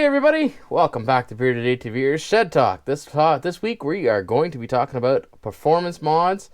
everybody, welcome back to BEARDEDATVers Shed Talk. This week we are going to be talking about performance mods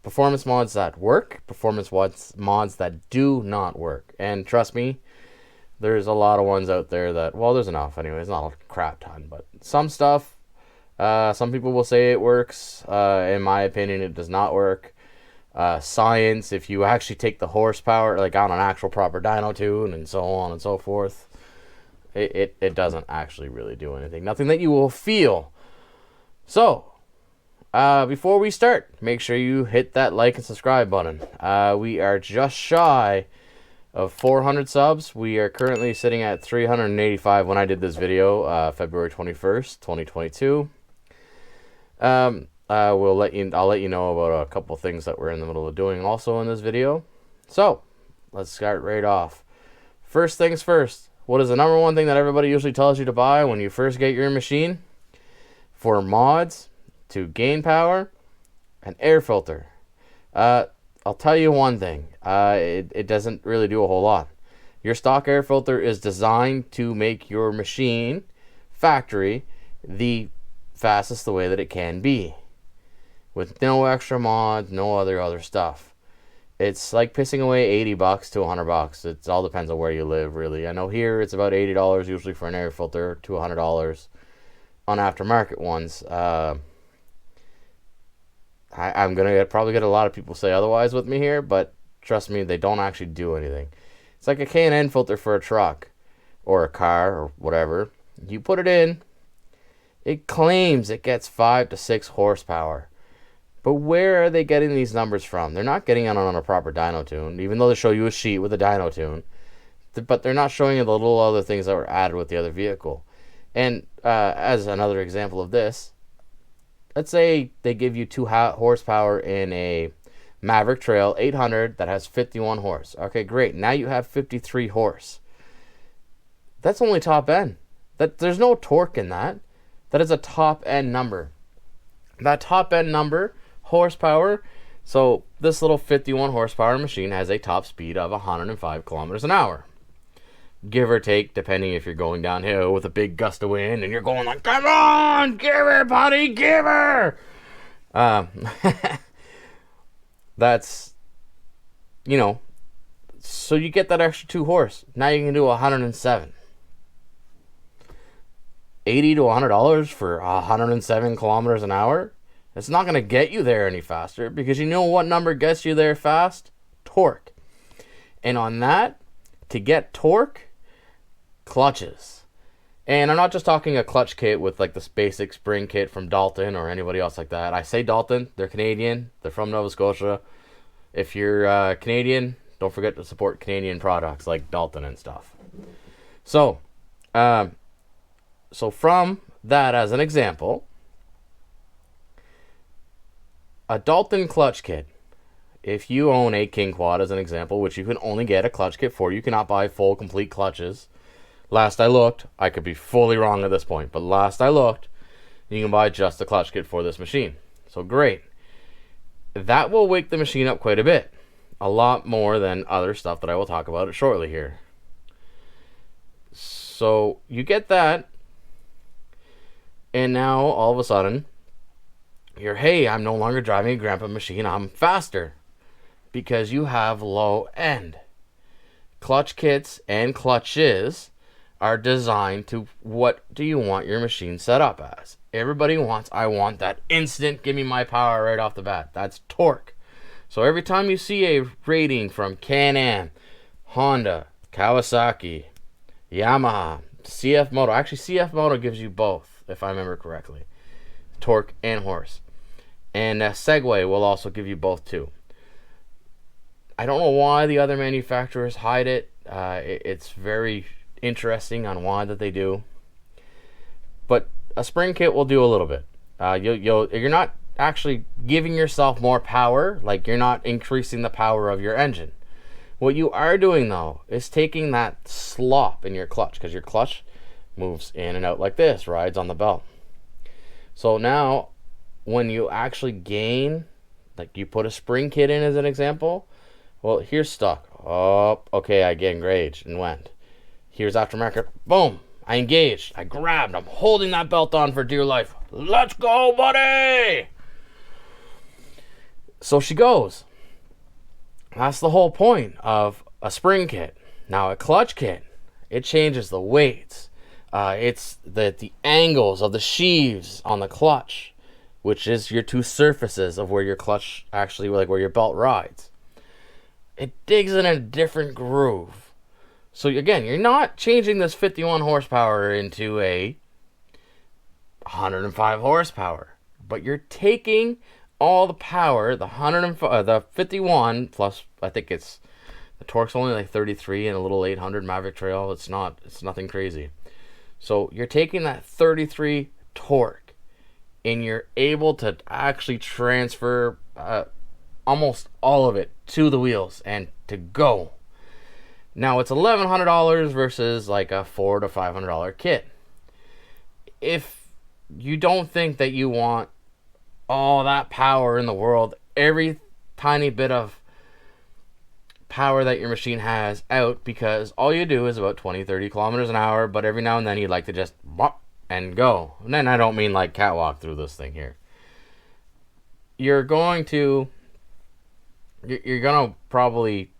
that work, performance mods that do not work. And trust me, there's a lot of ones out there that, well, there's enough anyways, not a crap ton, but some stuff, some people will say it works. In my opinion, it does not work. Science, if you actually take the horsepower, like on an actual proper dyno tune and so on and so forth, it doesn't actually really do anything. Nothing that you will feel. So, before we start, make sure you hit that like and subscribe button. We are just shy of 400 subs. We are currently sitting at 385 when I did this video, February 21st, 2022. I'll let you know about a couple things that we're in the middle of doing also in this video. So, let's start right off. First things first. What is the number one thing that everybody usually tells you to buy when you first get your machine? For mods to gain power, an air filter. I'll tell you one thing. It doesn't really do a whole lot. Your stock air filter is designed to make your machine, factory, the fastest the way that it can be. With no extra mods, no other stuff. It's like pissing away $80 to $100. It all depends on where you live, really. I know here it's about $80 usually for an air filter, to $100 on aftermarket ones. I'm gonna probably get a lot of people say otherwise with me here, but trust me, they don't actually do anything. It's like a K&N filter for a truck or a car or whatever. You put it in, it claims it gets 5 to 6 horsepower. But where are they getting these numbers from? They're not getting it on a proper dyno tune, even though they show you a sheet with a dyno tune. But they're not showing you the little other things that were added with the other vehicle. And as another example of this, let's say they give you 2 horsepower in a Maverick Trail 800 that has 51 horse. Okay, great. Now you have 53 horse. That's only top end. There's no torque in that. That is a top end number. That top end number, horsepower, so this little 51 horsepower machine has a top speed of 105 kilometers an hour. Give or take, depending if you're going downhill with a big gust of wind and you're going like, come on, give her, buddy, give her. That's, so you get that extra 2 horse. Now you can do 107. $80 to $100 for 107 kilometers an hour. It's not going to get you there any faster, because you know what number gets you there fast? Torque. And on that, to get torque, clutches. And I'm not just talking a clutch kit with like this basic spring kit from Dalton or anybody else like that. I say Dalton, they're Canadian, they're from Nova Scotia. If you're Canadian, don't forget to support Canadian products like Dalton and stuff. So from that as an example, a Dalton clutch kit, if you own a King Quad as an example, which you can only get a clutch kit for, you cannot buy full complete clutches. Last I looked, I could be fully wrong at this point, but last I looked, you can buy just the clutch kit for this machine. So great. That will wake the machine up quite a bit. A lot more than other stuff that I will talk about shortly here. So you get that, and now all of a sudden, hey, I'm no longer driving a grandpa machine, I'm faster. Because you have low end. Clutch kits and clutches are designed to, what do you want your machine set up as? Everybody wants, I want that instant, give me my power right off the bat. That's torque. So every time you see a rating from Can-Am, Honda, Kawasaki, Yamaha, CF Moto, actually CF Moto gives you both, if I remember correctly, torque and horse. And Segway will also give you both too. I don't know why the other manufacturers hide it. It's very interesting on why that they do. But a spring kit will do a little bit. You're not actually giving yourself more power, like you're not increasing the power of your engine. What you are doing though is taking that slop in your clutch, because your clutch moves in and out like this, rides on the belt. So now when you actually gain, like you put a spring kit in as an example, well, here's stuck. Oh, okay, I gained gauge and went. Here's aftermarket. Boom. I engaged. I grabbed. I'm holding that belt on for dear life. Let's go, buddy! So she goes. That's the whole point of a spring kit. Now, a clutch kit, it changes the weights. It's the angles of the sheaves on the clutch, which is your two surfaces of where your clutch actually, like where your belt rides. It digs in a different groove. So again, you're not changing this 51 horsepower into a 105 horsepower, but you're taking all the power, the 51 plus, I think it's, the torque's only like 33 and a little 800 Maverick Trail. It's nothing crazy. So you're taking that 33 torque and you're able to actually transfer almost all of it to the wheels and to go. Now it's $1,100 versus like a $400 to $500 kit. If you don't think that you want all that power in the world, every tiny bit of power that your machine has out, because all you do is about 20-30 kilometers an hour, but every now and then you'd like to just bop and go. And then I don't mean like catwalk through this thing here. You're gonna probably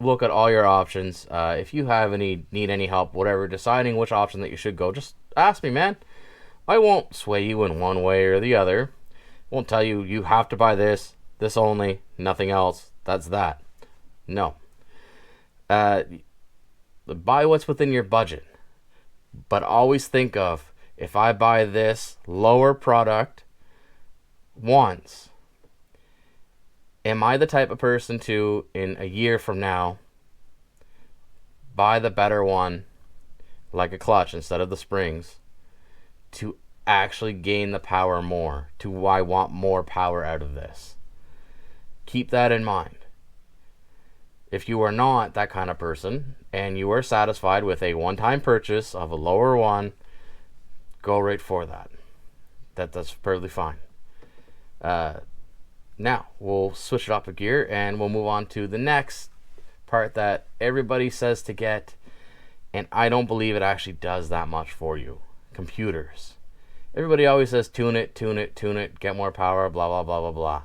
look at all your options. If you need any help, whatever, deciding which option that you should go, just ask me, man. I won't sway you in one way or the other. Won't tell you you have to buy this only, nothing else. That's that. No. Buy what's within your budget. But always think of, if I buy this lower product once, am I the type of person to, in a year from now, buy the better one, like a clutch instead of the springs, to actually gain the power more? I want more power out of this. Keep that in mind. If you are not that kind of person and you are satisfied with a one-time purchase of a lower one, go right for that. That's perfectly fine. Now we'll switch it up a gear and we'll move on to the next part that everybody says to get, and I don't believe it actually does that much for you. Computers. Everybody always says tune it, get more power, blah blah blah blah blah.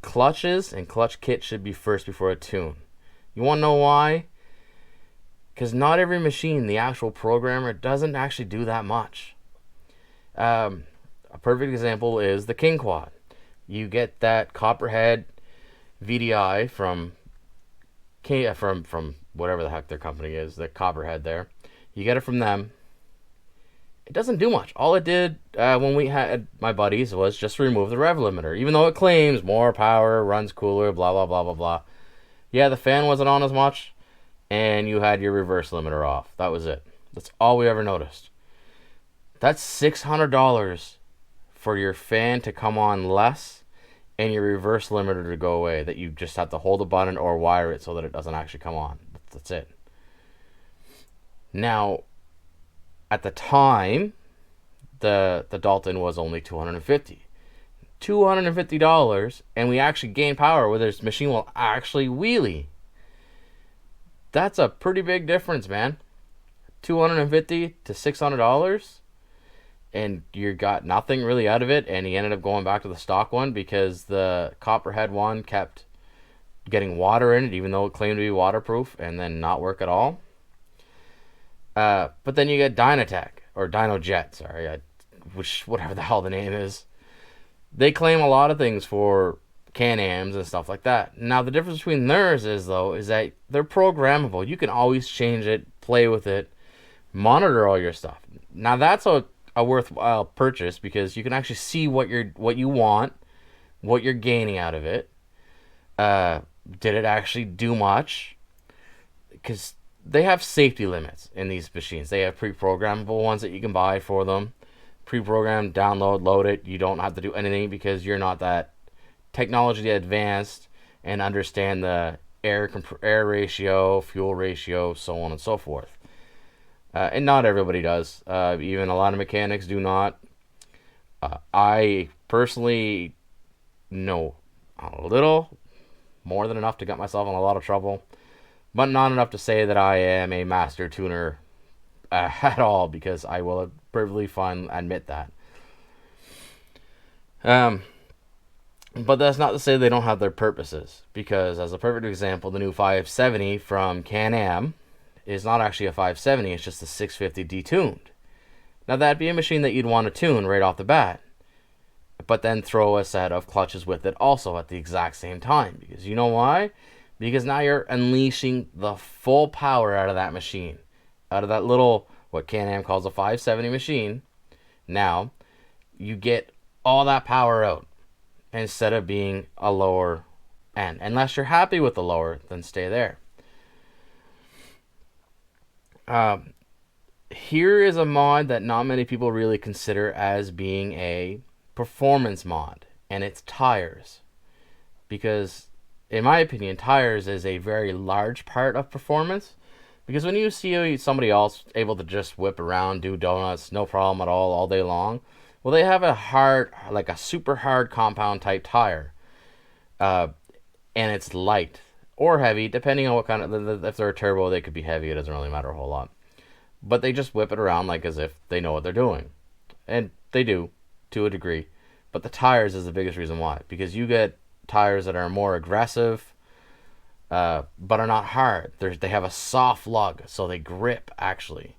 Clutches and clutch kit should be first before a tune. You want to know why? Because not every machine, the actual programmer, doesn't actually do that much. A perfect example is the King Quad. You get that Copperhead VDI from whatever the heck their company is, the Copperhead there. You get it from them. It doesn't do much. All it did when we had my buddies was just remove the rev limiter, even though it claims more power, runs cooler, blah blah blah blah blah. Yeah, the fan wasn't on as much, and you had your reverse limiter off. That was it. That's all we ever noticed. That's $600 for your fan to come on less and your reverse limiter to go away, that you just have to hold a button or wire it so that it doesn't actually come on. That's it. Now, at the time, the Dalton was only $250, and we actually gain power where this machine will actually wheelie. That's a pretty big difference, man. $250 to $600, and you got nothing really out of it, and he ended up going back to the stock one because the Copperhead one kept getting water in it, even though it claimed to be waterproof, and then not work at all. But then you get Dynatech, or Dynojet, sorry, whatever the hell the name is. They claim a lot of things for Can-Ams and stuff like that. Now, the difference between theirs is that they're programmable. You can always change it, play with it, monitor all your stuff. Now, that's a worthwhile purchase because you can actually see what you want, what you're gaining out of it. Did it actually do much? Because they have safety limits in these machines. They have pre-programmable ones that you can buy for them. Pre-programmed, download, load it. You don't have to do anything because you're not that technology advanced and understand the air ratio, fuel ratio, so on and so forth. And not everybody does. Even a lot of mechanics do not. I personally know a little more than enough to get myself in a lot of trouble, but not enough to say that I am a master tuner at all, because I will perfectly fine admit that. But that's not to say they don't have their purposes, because as a perfect example, the new 570 from Can-Am is not actually a 570, it's just a 650 detuned. Now that'd be a machine that you'd want to tune right off the bat, but then throw a set of clutches with it also at the exact same time. Because you know why? Because now you're unleashing the full power out of that machine, out of that little, what Can-Am calls a 570 machine. Now you get all that power out instead of being a lower end. Unless you're happy with the lower, then stay there. Here is a mod that not many people really consider as being a performance mod, and it's tires. Because in my opinion, tires is a very large part of performance. Because when you see somebody else able to just whip around, do donuts, no problem at all day long, well, they have a hard, like a super hard compound type tire, and it's light or heavy, depending on what kind of, if they're a turbo, they could be heavy, it doesn't really matter a whole lot. But they just whip it around like as if they know what they're doing. And they do, to a degree. But the tires is the biggest reason why. Because you get tires that are more aggressive, but are not hard. They have a soft lug, so they grip, actually.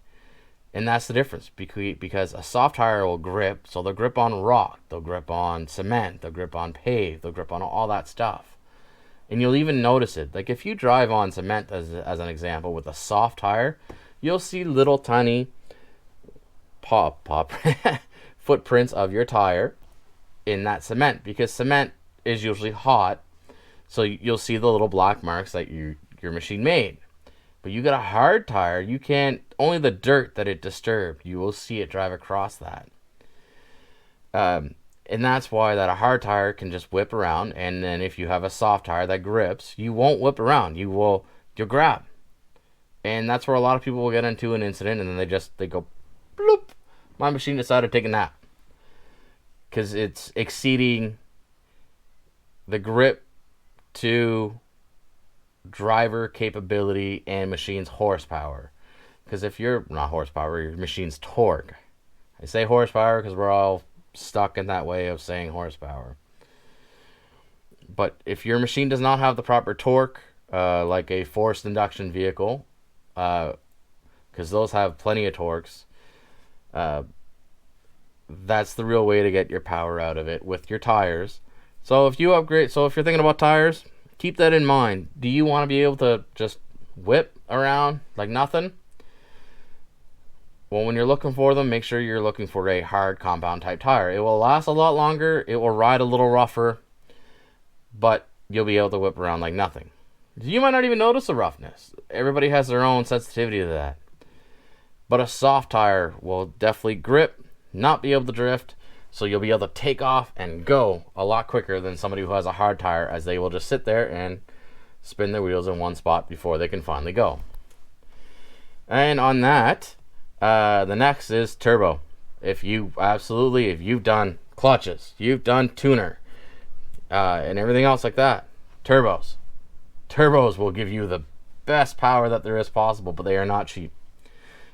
And that's the difference. Because a soft tire will grip, so they'll grip on rock, they'll grip on cement, they'll grip on pave, they'll grip on all that stuff. And you'll even notice it. Like if you drive on cement, as an example, with a soft tire, you'll see little tiny footprints of your tire in that cement, because cement is usually hot, so you'll see the little black marks that your machine made. But you got a hard tire, you can't, only the dirt that it disturbed, you will see it drive across that. And that's why that a hard tire can just whip around, and then if you have a soft tire that grips, you won't whip around, you'll grab. And that's where a lot of people will get into an incident, and then they go, bloop, my machine decided to take a nap. Because it's exceeding the grip to driver capability and machine's horsepower. Because if you're not horsepower, your machine's torque. I say horsepower because we're all stuck in that way of saying horsepower. But if your machine does not have the proper torque, like a forced induction vehicle, because those have plenty of torques, that's the real way to get your power out of it with your tires. So if you're thinking about tires, keep that in mind. Do you want to be able to just whip around like nothing? Well, when you're looking for them, make sure you're looking for a hard compound type tire. It will last a lot longer, it will ride a little rougher, but you'll be able to whip around like nothing. You might not even notice the roughness. Everybody has their own sensitivity to that. But a soft tire will definitely grip, not be able to drift, so you'll be able to take off and go a lot quicker than somebody who has a hard tire, as they will just sit there and spin their wheels in one spot before they can finally go. And on that, the next is turbo. If you've done clutches, you've done tuner, and everything else like that, turbos will give you the best power that there is possible, but they are not cheap.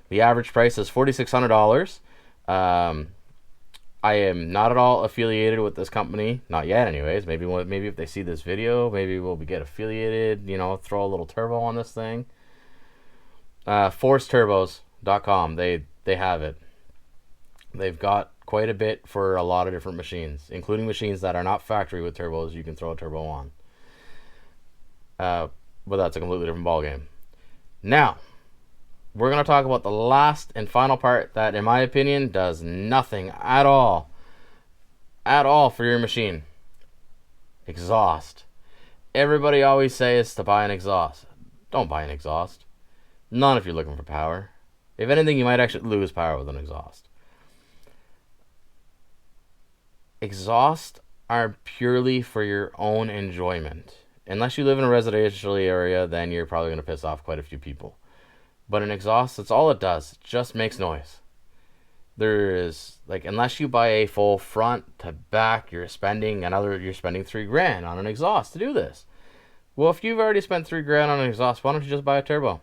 The average price is $4,600. I am not at all affiliated with this company, not yet anyways. Maybe if they see this video, maybe we'll get affiliated, throw a little turbo on this thing. ForceTurbos.com, they have it. They've got quite a bit for a lot of different machines, including machines that are not factory with turbos. You can throw a turbo on. But that's a completely different ballgame. Now, we're going to talk about the last and final part that, in my opinion, does nothing at all for your machine. Exhaust. Everybody always says to buy an exhaust. Don't buy an exhaust. Not if you're looking for power. If anything, you might actually lose power with an exhaust. Exhausts are purely for your own enjoyment. Unless you live in a residential area, then you're probably going to piss off quite a few people. But an exhaust, that's all it does. It just makes noise. Unless you buy a full front to back, you're spending $3,000 on an exhaust to do this. Well, if you've already spent $3,000 on an exhaust, why don't you just buy a turbo?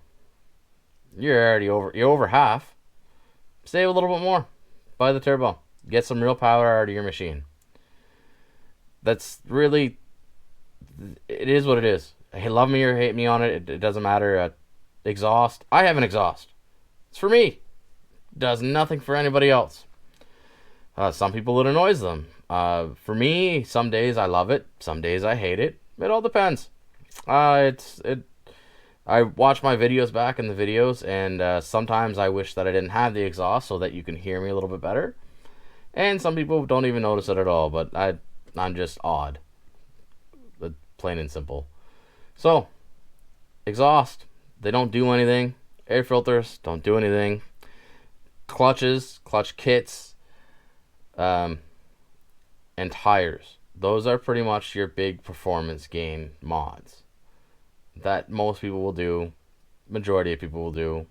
You're over half. save a little bit more. Buy the turbo. Get some real power out of your machine. That's really, it is what it is. Hey, love me or hate me on it. It doesn't matter. Exhaust. I have an exhaust. It's for me. It does nothing for anybody else. Some people it annoys them. For me, some days I love it. Some days I hate it. It all depends. I watch my videos back in the videos, and sometimes I wish that I didn't have the exhaust so that you can hear me a little bit better. And some people don't even notice it at all, but I'm just odd. Plain and simple. So, exhaust, they don't do anything. Air filters don't do anything. Clutches, clutch kits, and tires. Those are pretty much your big performance gain mods that most people will do. Majority of people will do.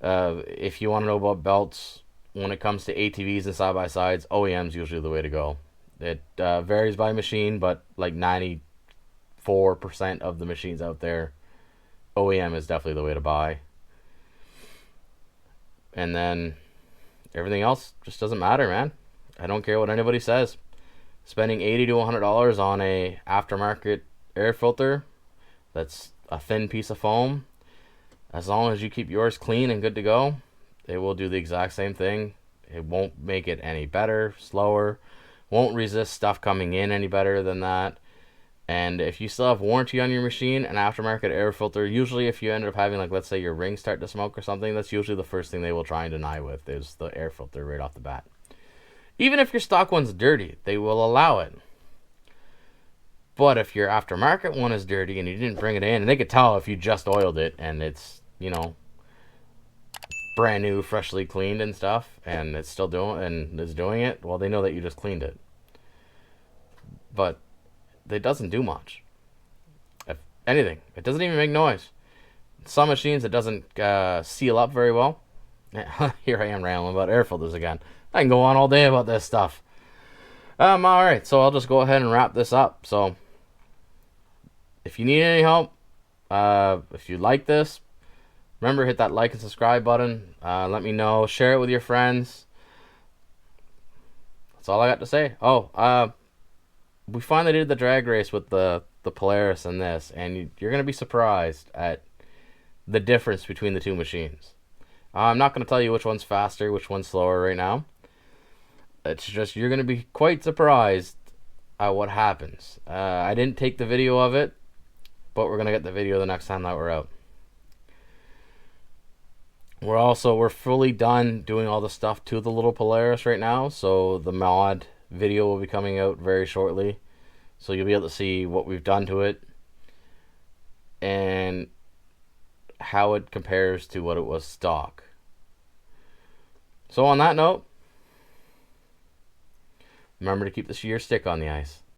If you want to know about belts, when it comes to ATVs and side-by-sides, OEM's usually the way to go. It varies by machine, but like 94% of the machines out there, OEM is definitely the way to buy. And then everything else just doesn't matter, man. I don't care what anybody says. Spending $80 to $100 on a aftermarket air filter that's a thin piece of foam, as long as you keep yours clean and good to go, it will do the exact same thing. It won't make it any better, slower, won't resist stuff coming in any better than that. And if you still have warranty on your machine, an aftermarket air filter, usually if you end up having, like, let's say your rings start to smoke or something, that's usually the first thing they will try and deny with is the air filter right off the bat. Even if your stock one's dirty, they will allow it. But if your aftermarket one is dirty and you didn't bring it in, and they could tell if you just oiled it and it's, brand new, freshly cleaned and stuff, and it's still doing it, well, they know that you just cleaned it. But it doesn't do much. If anything, it doesn't even make noise. Some machines, it doesn't seal up very well. Here I am rambling about air filters again. I can go on all day about this stuff. Alright, so I'll just go ahead and wrap this up. So, if you need any help, if you like this, remember, hit that like and subscribe button. Let me know. Share it with your friends. That's all I got to say. We finally did the drag race with the Polaris and this, and you're going to be surprised at the difference between the two machines. I'm not going to tell you which one's faster, which one's slower right now. It's just, you're going to be quite surprised at what happens. I didn't take the video of it, but we're going to get the video the next time that we're out. We're fully done doing all the stuff to the little Polaris right now, so the mod video will be coming out very shortly. So you'll be able to see what we've done to it and how it compares to what it was stock. So on that note, remember to keep the shear stick on the ice.